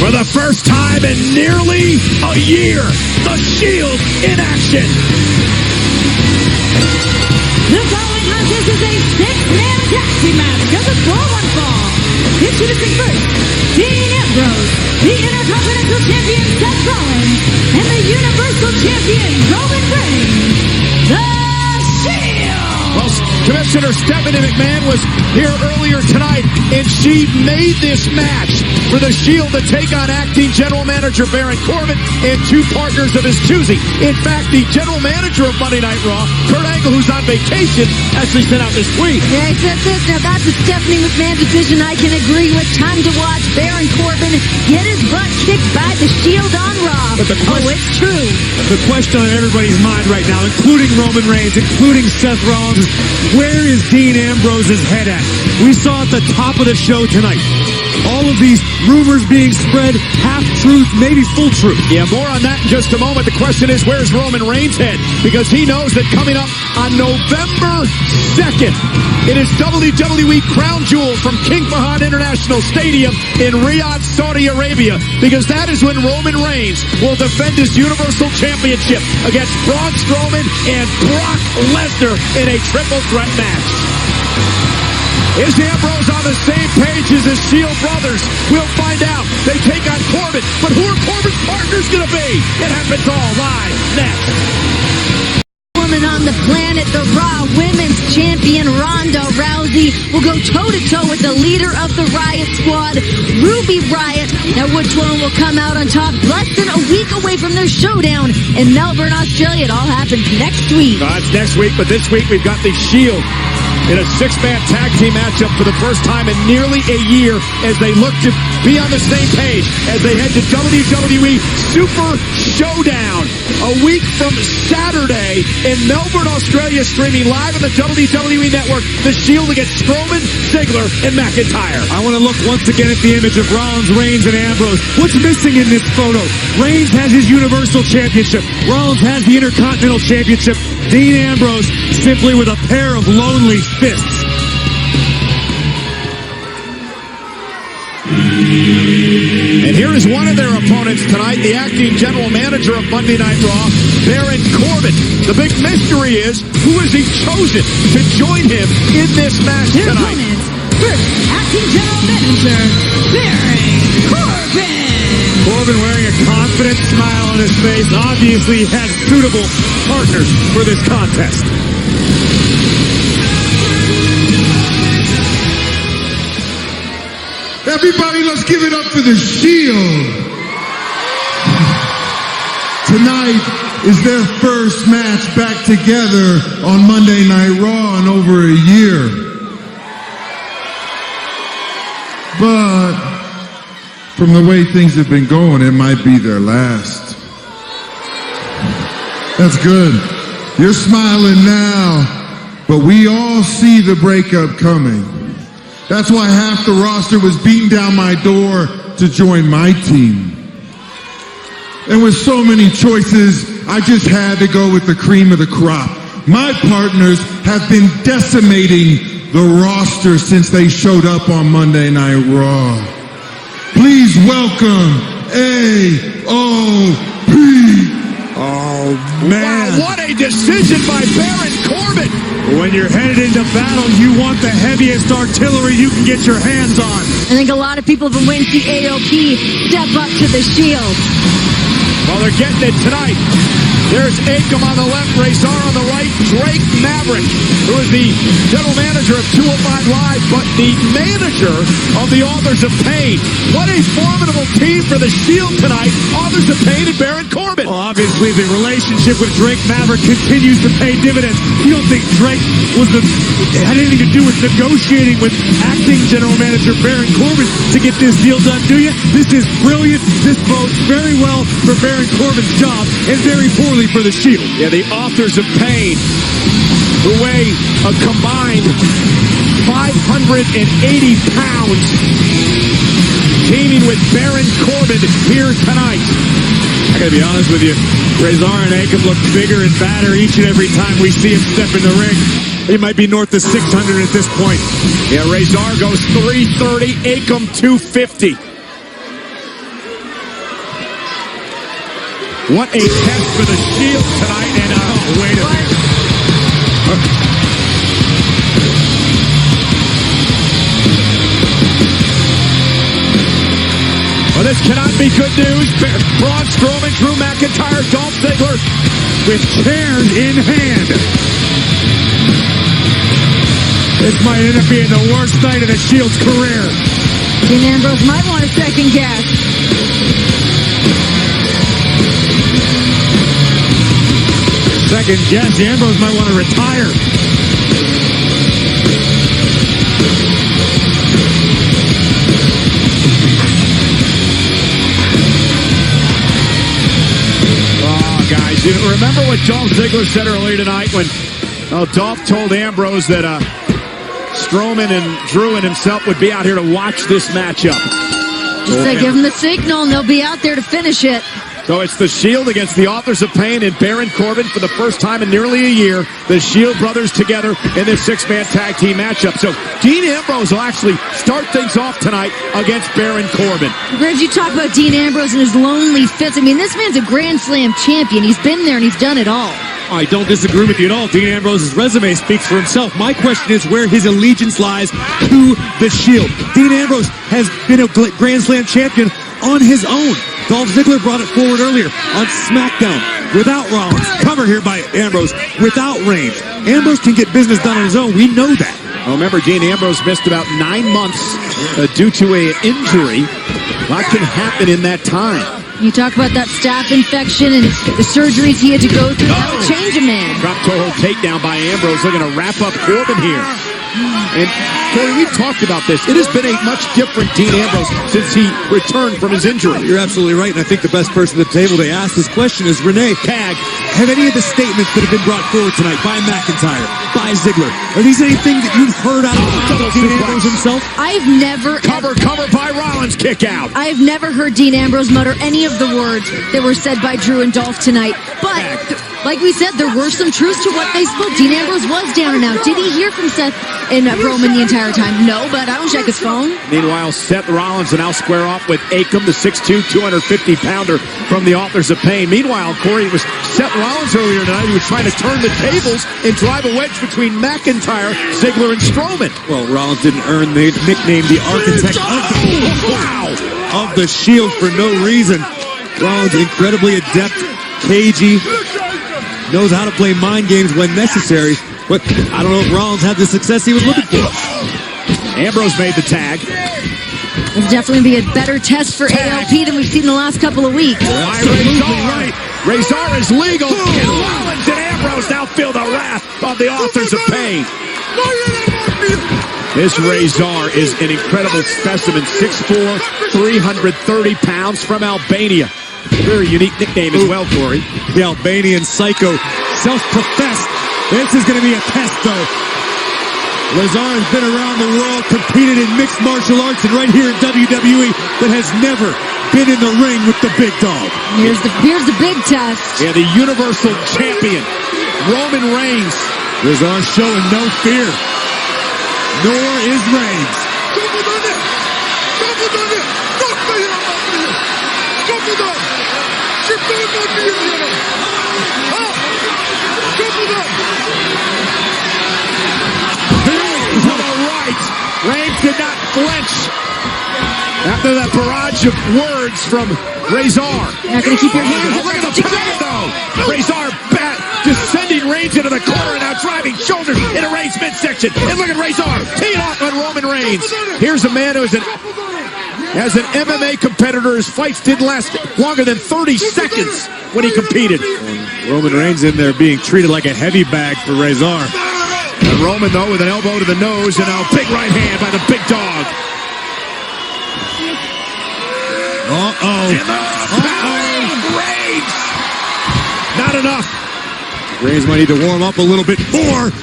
For the first time in nearly a year, the Shield in action. The following contest is a six-man tag team match scheduled for one fall. Introducing first, Dean Ambrose, the Intercontinental Champion Seth Rollins, and the Universal Champion Roman Reigns. The Shield! Well, Commissioner Stephanie McMahon was here earlier tonight, and she made this match for the Shield to take on acting General Manager Baron Corbin and two partners of his choosing. In fact, the General Manager of Monday Night Raw, Kurt Angle, who's on vacation, actually sent out this tweet. Yeah, he said this. Now, that's a Stephanie McMahon decision I can agree with. Time to watch Baron Corbin get his butt kicked by the Shield on Raw. But it's true. The question on everybody's mind right now, including Roman Reigns, including Seth Rollins, is where is Dean Ambrose's head at? We saw at the top of the show tonight all of these rumors being spread, half-truth, maybe full truth. Yeah, more on that in just a moment. The question is, where's Roman Reigns' head? Because he knows that coming up on November 2nd, it is WWE Crown Jewel from King Fahd International Stadium in Riyadh, Saudi Arabia. Because that is when Roman Reigns will defend his Universal Championship against Braun Strowman and Brock Lesnar in a triple threat match. Is Ambrose on the same page as his Shield brothers? We'll find out. They take on Corbin, but who are Corbin's partners going to be? It happens all live next. Woman on the planet, the Raw Women's Champion Ronda Rousey will go toe-to-toe with the leader of the Riot Squad, Ruby Riott. Now, which one will come out on top less than a week away from their showdown in Melbourne, Australia? It all happens next week. It's next week, but this week we've got the Shield in a six-man tag team matchup for the first time in nearly a year as they look to be on the same page as they head to WWE Super Showdown a week from Saturday in Melbourne, Australia, streaming live on the WWE Network. The Shield against Strowman, Ziggler, and McIntyre. I want to look once again at the image of Rollins, Reigns, and Ambrose. What's missing in this photo? Reigns has his Universal Championship. Rollins has the Intercontinental Championship. Dean Ambrose simply with a pair of lonely fists. And here is one of their opponents tonight, the acting General Manager of Monday Night Raw, Baron Corbin. The big mystery is, who has he chosen to join him in this match Their tonight? opponents, first, acting General Manager, Baron Corbin. Corbin wearing a confident smile on his face. Obviously has suitable partners for this contest. Everybody, let's give it up for the Shield. Tonight is their first match back together on Monday Night Raw in over a year. But from the way things have been going, it might be their last. That's good. You're smiling now, but we all see the breakup coming. That's why half the roster was beating down my door to join my team. And with so many choices, I just had to go with the cream of the crop. My partners have been decimating the roster since they showed up on Monday Night Raw. Please welcome AoP. Oh, man. Wow, what a decision by Baron Corbin. When you're headed into battle, you want the heaviest artillery you can get your hands on. I think a lot of people have been waiting to see AoP step up to the Shield. Well, they're getting it tonight. There's Akam on the left, Razor on the right, Drake Maverick, who is the general manager of 205 Live, but the manager of the Authors of Pain. What a formidable team for the Shield tonight. Authors of Pain and Baron Corbin. Well, obviously, the relationship with Drake Maverick continues to pay dividends. You don't think Drake had anything to do with negotiating with acting general manager Baron Corbin to get this deal done, do you? This is brilliant. This bodes very well for Baron Corbin's job and very poorly for the Shield. Yeah, the Authors of Pain, who weigh a combined 580 pounds, teaming with Baron Corbin here tonight. I gotta be honest with you, Razor and Akam look bigger and badder each and every time we see him step in the ring. He might be north of 600 at this point. Yeah, Razor goes 330, Akam 250. What a test for the Shield tonight. And wait a minute. Well, this cannot be good news. Braun Strowman, Drew McIntyre, Dolph Ziggler with chairs in hand. This might end up being the worst night of the Shield's career. Dean Ambrose might want a second guess. Second guess, Ambrose might want to retire. Guys, you remember what Dolph Ziggler said earlier tonight when Dolph told Ambrose that Strowman and Drew and himself would be out here to watch this matchup. Just say give them the signal and they'll be out there to finish it. So it's the Shield against the Authors of Pain and Baron Corbin for the first time in nearly a year. The Shield brothers together in this six-man tag team matchup. So Dean Ambrose will actually start things off tonight against Baron Corbin. Grizz, you talk about Dean Ambrose and his lonely fits. I mean, this man's a Grand Slam champion. He's been there and he's done it all. I don't disagree with you at all. Dean Ambrose's resume speaks for himself. My question is where his allegiance lies to the Shield. Dean Ambrose has been a Grand Slam champion on his own. Dolph Ziggler brought it forward earlier on SmackDown without Rollins. Covered here by Ambrose without Reigns. Ambrose can get business done on his own. We know that. Well, remember, Dean Ambrose missed about 9 months due to an injury. A lot can happen in that time. You talk about that staph infection and the surgeries he had to go through. That would change a man. Drop toe hold takedown by Ambrose. Looking to wrap up Corbin here. And Corey, we've talked about this. It has been a much different Dean Ambrose since he returned from his injury. You're absolutely right, and I think the best person at the table to ask this question is Renee. Tag. Have any of the statements that have been brought forward tonight by McIntyre, by Ziggler, are these anything that you've heard out of Dean Ambrose himself? I've never... Cover by Rollins, kick out. I've never heard Dean Ambrose mutter any of the words that were said by Drew and Dolph tonight. But, like we said, there were some truths to what they spoke. Dean Ambrose was down and out. Did he hear from Seth and Roman the entire time? No, but I don't check his phone. Meanwhile, Seth Rollins will now square off with Akam, the 6'2", 250-pounder from the Authors of Pain. Meanwhile, Corey, it was Seth Rollins earlier tonight who was trying to turn the tables and drive a wedge between McIntyre, Ziggler, and Strowman. Well, Rollins didn't earn the nickname the Architect of the Shield for no reason. Rollins incredibly adept, cagey, knows how to play mind games when necessary. But I don't know if Rollins had the success he was looking for. Ambrose made the tag. It'll definitely be a better test for AOP than we've seen the last couple of weeks. Razor is legal. And Rollins and Ambrose now feel the wrath of the Authors of Pain. This Razor is an incredible specimen. 6'4", 330 pounds from Albania. Very unique nickname as well, Corey. The Albanian Psycho, self-professed. This is going to be a test, though. Razor has been around the world, competed in mixed martial arts, and right here in WWE, but has never been in the ring with the big dog. Here's the big test. Yeah, the Universal Champion, Roman Reigns. Razor showing no fear, nor is Reigns. Reigns did not flinch after that barrage of words from Razor. You're not going to keep your hands up. Look at the power, though. Razor just sending Reigns into the corner and now driving shoulders into Reigns' midsection. And look at Razor teeing off on Roman Reigns. Here's a man who is as an MMA competitor, his fights didn't last longer than 30 seconds when he competed. Roman Reigns in there being treated like a heavy bag for Razor. And Roman, though, with an elbow to the nose and a big right hand by the big dog. Reigns! Not enough. Reigns might need to warm up a little bit more.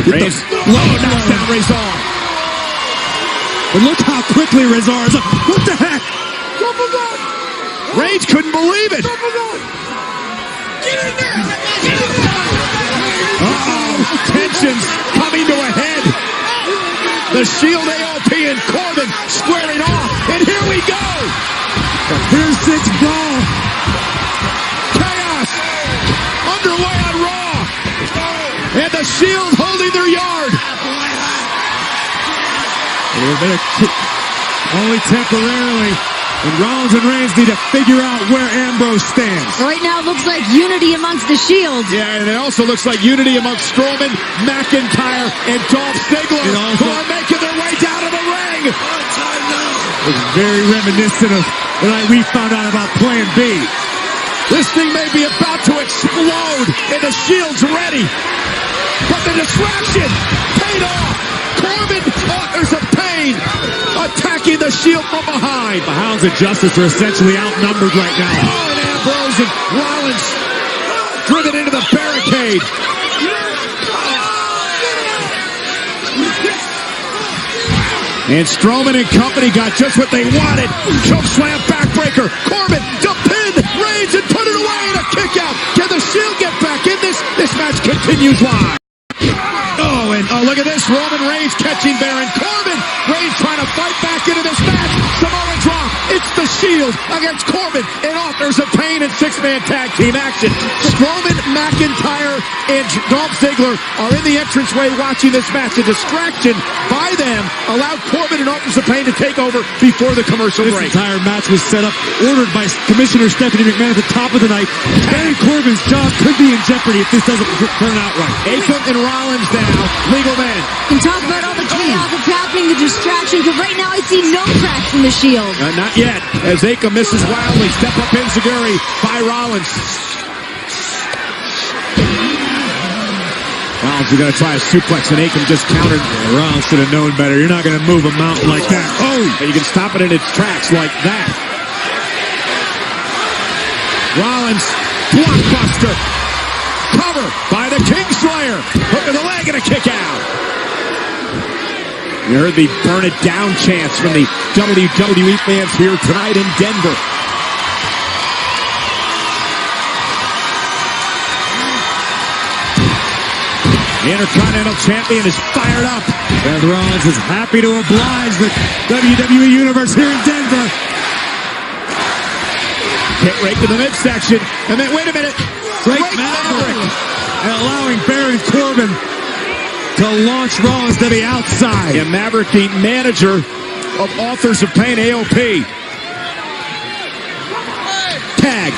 Reigns knocks down Razor. But look how quickly Razor is up. What the heck? Reigns couldn't believe it. Tensions coming to a head. The Shield, AOP, and Corbin squaring off. And here we go. Here's 6 ball. the Shield holding their yard. Only temporarily. And Rollins and Reigns need to figure out where Ambrose stands. Right now, it looks like unity amongst the Shield. Yeah, and it also looks like unity amongst Strowman, McIntyre, and Dolph Ziggler, who are making their way down to the ring. It's very reminiscent of the night we found out about Plan B. This thing may be about to explode, and the Shield's ready. But the distraction paid off. Corbin, authors of pain, attacking the Shield from behind. The Hounds of Justice are essentially outnumbered right now. Oh, and Ambrose and Rollins driven into the barricade. And Strowman and company got just what they wanted. Choke slam, backbreaker. Corbin to pin Reigns and put it away in a kick out. Can the Shield get back in this? This match continues live. Oh, and oh, look at this. Roman Reigns catching Baron Corbin. Reigns trying to fight back into this match. Samoa drop. It's the Shield against Corbin and Authors of Pain in six-man tag team action. Strowman, McIntyre, and Dolph Ziggler are in the entranceway watching this match. A distraction by them allowed Corbin and Authors of Pain to take over before the commercial break. This entire match was set up, ordered by Commissioner Stephanie McMahon at the top of the night. Baron Corbin's job could be in jeopardy if this doesn't turn out right. Akam and Rollins now, legal men. And talk about all the chaos that's happening, the distraction, because right now I see no cracks in the Shield. Not yet, as Akam misses wildly. Step up enziguri by Rollins. Rollins is going to try a suplex, and Akam just countered. Rollins should have known better. You're not going to move a mountain like that. Oh! And you can stop it in its tracks like that. Rollins, blockbuster. Cover by the Kingslayer. Hook of the leg and a kick out. You heard the burn it down chants from the WWE fans here tonight in Denver. The Intercontinental Champion is fired up. Seth Rollins is happy to oblige the WWE Universe here in Denver. Hit right to the midsection. And then, wait a minute. Drake Maverick. And allowing Baron Corbin to launch Rollins to the outside. And Maverick, the manager of Authors of Pain, AOP. Tag.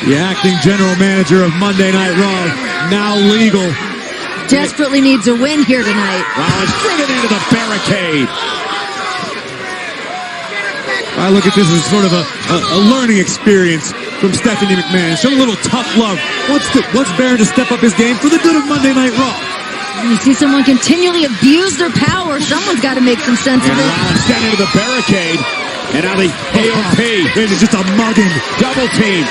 The acting general manager of Monday Night Raw, now legal. Desperately needs a win here tonight. Rollins driven into the barricade. I look at this as sort of a learning experience from Stephanie McMahon. Show a little tough love. Wants Baron to step up his game for the good of Monday Night Raw. When you see someone continually abuse their power, someone's got to make some sense of And it. Rollins down into the barricade. And now the AOP. This is just a mugging. Double team.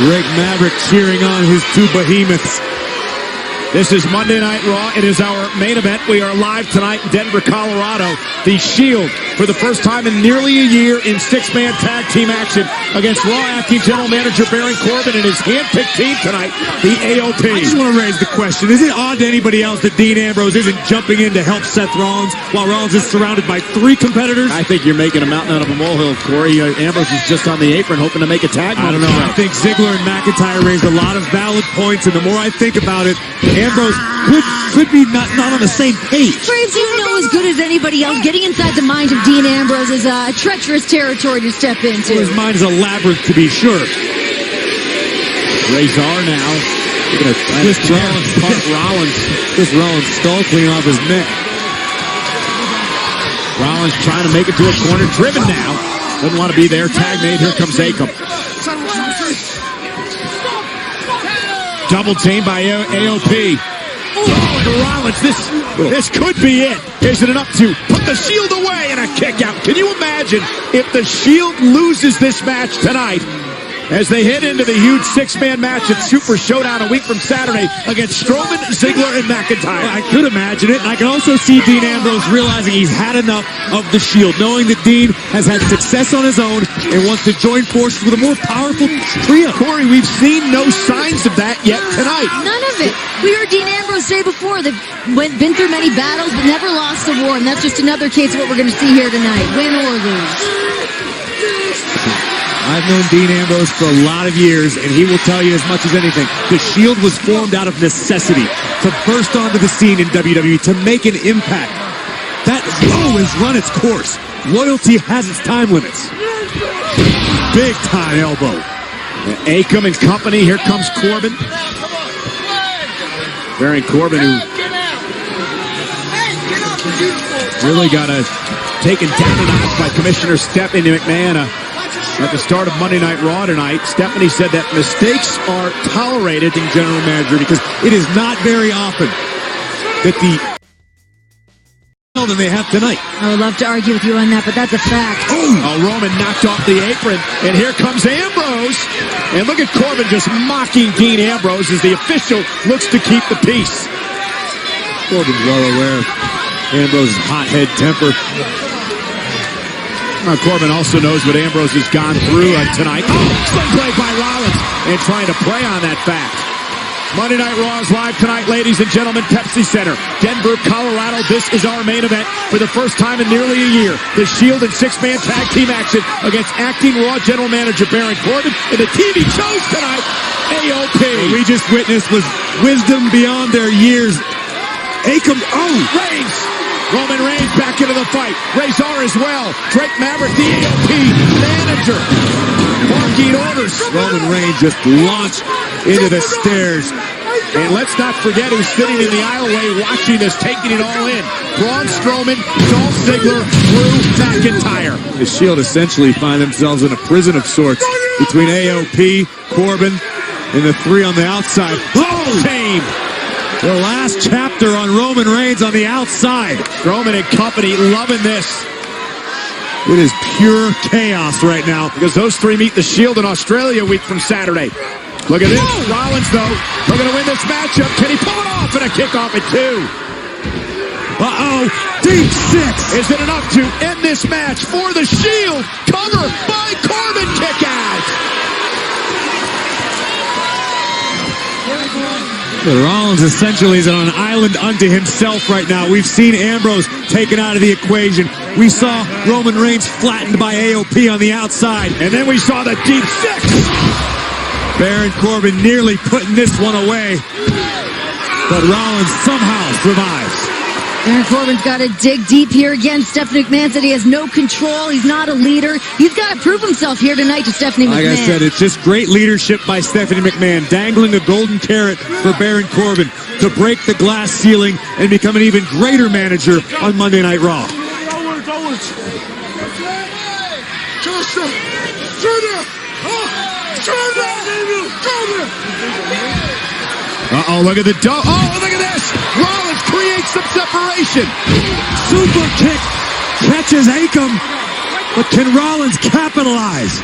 Drake Maverick cheering on his two behemoths. This is Monday Night Raw. It is our main event. We are live tonight in Denver, Colorado. The Shield, for the first time in nearly a year, in six-man tag team action against Raw acting general manager Baron Corbin and his hand-picked team tonight, the AOP. I just want to raise the question. Is it odd to anybody else that Dean Ambrose isn't jumping in to help Seth Rollins while Rollins is surrounded by three competitors? I think you're making a mountain out of a molehill, Corey. Ambrose is just on the apron hoping to make a tag. I don't know. I think Ziggler and McIntyre raised a lot of valid points, and the more I think about it, Ambrose could be not on the same page. Braves, you know as good as anybody else, getting inside the mind of Dean Ambrose is a treacherous territory to step into. Well, his mind is a labyrinth, to be sure. Razor now. This Rollins skull clean off his neck. Rollins trying to make it to a corner, driven now. Doesn't want to be there. Tag made. Here comes Akam. Double team by AOP. Oh, Rollins, this could be it. Is it enough to put the Shield away and a kick out? Can you imagine if the Shield loses this match tonight as they head into the huge six-man match at Super Showdown a week from Saturday against Strowman, Ziggler, and McIntyre? Well, I could imagine it. I can also see Dean Ambrose realizing he's had enough of the Shield, knowing that Dean has had success on his own and wants to join forces with a more powerful trio. Corey, we've seen no signs of that yet tonight. None of it. We heard Dean Ambrose say before they've been through many battles but never lost a war, and that's just another case of what we're going to see here tonight, win or lose. I've known Dean Ambrose for a lot of years, and he will tell you as much as anything. The Shield was formed out of necessity to burst onto the scene in WWE, to make an impact. That row has run its course. Loyalty has its time limits. Big time elbow. Akam and company. Here comes Corbin. Baron Corbin, who really got taken down a notch by Commissioner Stephanie McMahon at the start of Monday Night Raw tonight. Stephanie said that mistakes are tolerated in general manager because It is not very often that than they have tonight. I would love to argue with you on that, but that's a fact. Roman knocked off the apron, and here comes Ambrose. And look at Corbin just mocking Dean Ambrose as the official looks to keep the peace. Corbin's well aware of Ambrose's hothead temper. Corbin also knows what Ambrose has gone through tonight. Sling blade by Rollins, and trying to play on that fact. Monday Night Raw is live tonight, ladies and gentlemen. Pepsi Center, Denver, Colorado. This is our main event for the first time in nearly a year. The Shield and six-man tag team action against acting Raw General Manager Baron Corbin and the TV shows tonight, AOP. What we just witnessed was wisdom beyond their years. Akam, Reigns. Roman Reigns back into the fight. Razor as well. Drake Maverick, the AOP manager. Barking orders. Roman Reigns just launched into the stairs. And let's not forget who's sitting in the aisleway watching this, taking it all in. Braun Strowman, Dolph Ziggler, Drew McIntyre. The Shield essentially find themselves in a prison of sorts between AOP, Corbin, and the three on the outside. Team. The last chapter on Roman Reigns on the outside. Strowman and company loving this. It is pure chaos right now. Because those three meet the Shield in Australia a week from Saturday. Look at this. Rollins, though, looking to win this matchup. Can he pull it off? And a kickoff at 2. Deep 6. Is it enough to end this match for the Shield? Cover by Corbin, kick out. Rollins essentially is on an island unto himself right now. We've seen Ambrose taken out of the equation. We saw Roman Reigns flattened by AOP on the outside. And then we saw the deep 6. Baron Corbin nearly putting this one away. But Rollins somehow survives. Baron Corbin's got to dig deep here again. Stephanie McMahon said he has no control. He's not a leader. He's got to prove himself here tonight to Stephanie McMahon. Like I said, it's just great leadership by Stephanie McMahon, dangling a golden carrot for Baron Corbin to break the glass ceiling and become an even greater manager on Monday Night Raw. Look at the look at this. Rollins creates some separation. Super kick catches Akam, but can Rollins capitalize?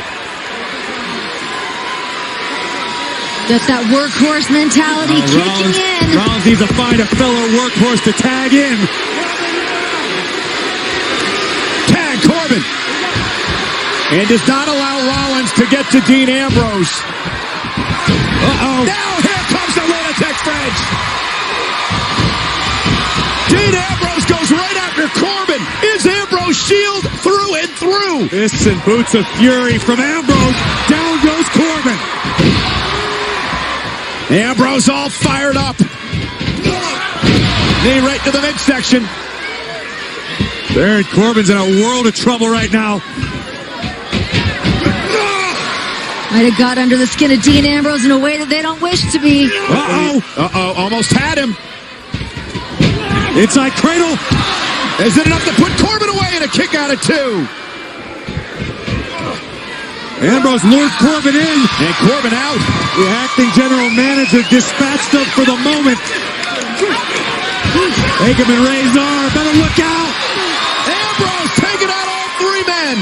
Just that workhorse mentality kicking in. Rollins needs to find a fellow workhorse to tag in. Tag Corbin. And does not allow Rollins to get to Dean Ambrose. Now here comes the Lunatic French. Dean Ambrose goes right after Corbin. Is Ambrose Shield through and through? Fists and boots of fury from Ambrose. Down goes Corbin. Ambrose all fired up. Knee right to the midsection. Baron Corbin's in a world of trouble right now. Might have got under the skin of Dean Ambrose in a way that they don't wish to be. Almost had him. Inside cradle. Is it enough to put Corbin away and a kick out at 2? Ambrose lures Corbin in. And Corbin out. The acting general manager dispatched him for the moment. Akam and Razor, better look out. Ambrose taking out all 3 men.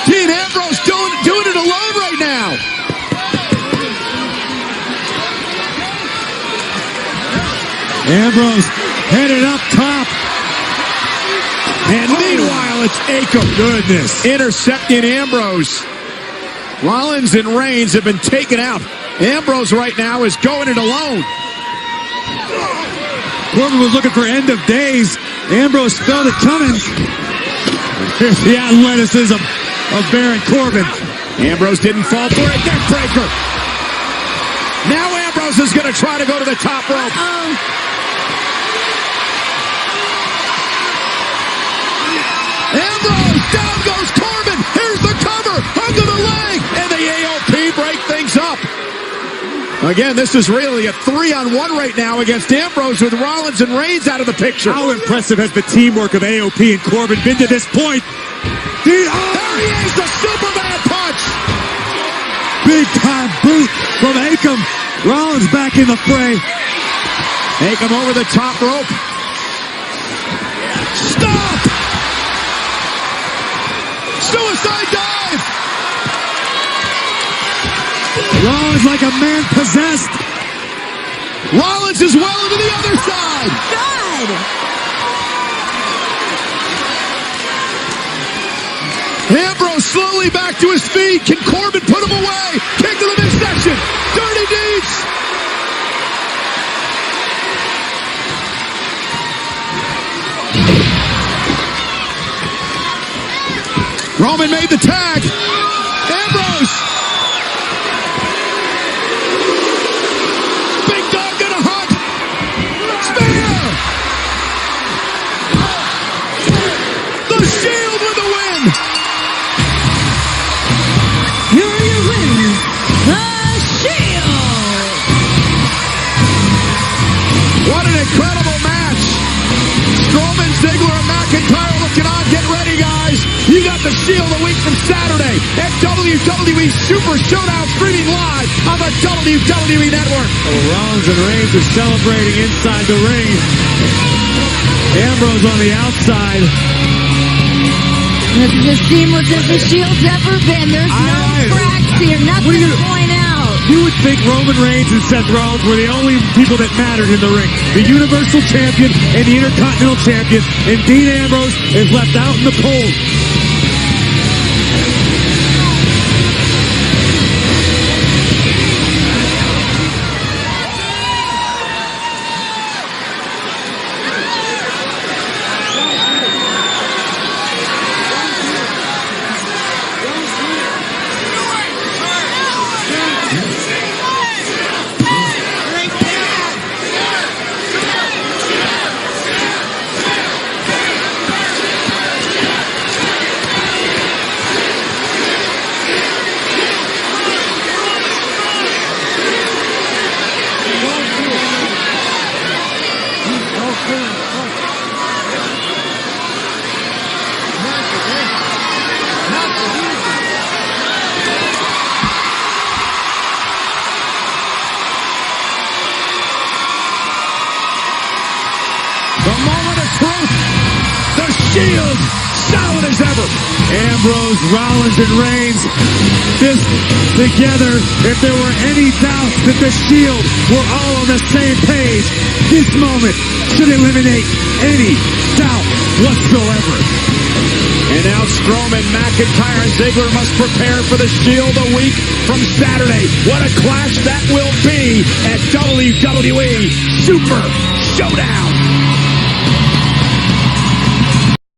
Dean Ambrose doing it alone right now. Ambrose headed up top. And meanwhile, it's Akam. Goodness. Intercepting Ambrose. Rollins and Reigns have been taken out. Ambrose right now is going it alone. Corbin was looking for end of days. Ambrose felt it coming. Here's the athleticism of Baron Corbin. Ambrose didn't fall for it. Neck breaker. Now Ambrose is going to try to go to the top rope. Ambrose, down goes Corbin. Here's the cover under the leg. And the AOP break things up. Again, this is really a 3-on-1 right now against Ambrose with Rollins and Reigns out of the picture. How impressive has the teamwork of AOP and Corbin been to this point? There he is, the Superman punch. Big time boot from Akam. Rollins back in the fray. Akam over the top rope. Stop! Suicide dive! Rollins like a man possessed. Rollins is well into the other side. God! Ambrose slowly back to his feet. Can Corbin put him away? Kick to the midsection. Dirty deeds. Roman made the tag. Ambrose. Big dog gonna hunt. Spear. The Shield with the win. Here are your winners, the Shield! What an incredible match. Strowman, Ziggler, and McIntyre looking on. Get ready, guys. You got the Shield a week from Saturday at WWE Super Showdown, streaming live on the WWE Network. Rollins and Reigns are celebrating inside the ring. Ambrose on the outside. This is as seamless as the Shield's ever been. There's no cracks here, nothing to point out. You would think Roman Reigns and Seth Rollins were the only people that mattered in the ring. The Universal Champion and the Intercontinental Champion. And Dean Ambrose is left out in the cold. Shield, solid as ever. Ambrose, Rollins, and Reigns, this together, if there were any doubts that the Shield were all on the same page, this moment should eliminate any doubt whatsoever. And now Strowman, McIntyre, and Ziggler must prepare for the Shield a week from Saturday. What a clash that will be at WWE Super Showdown.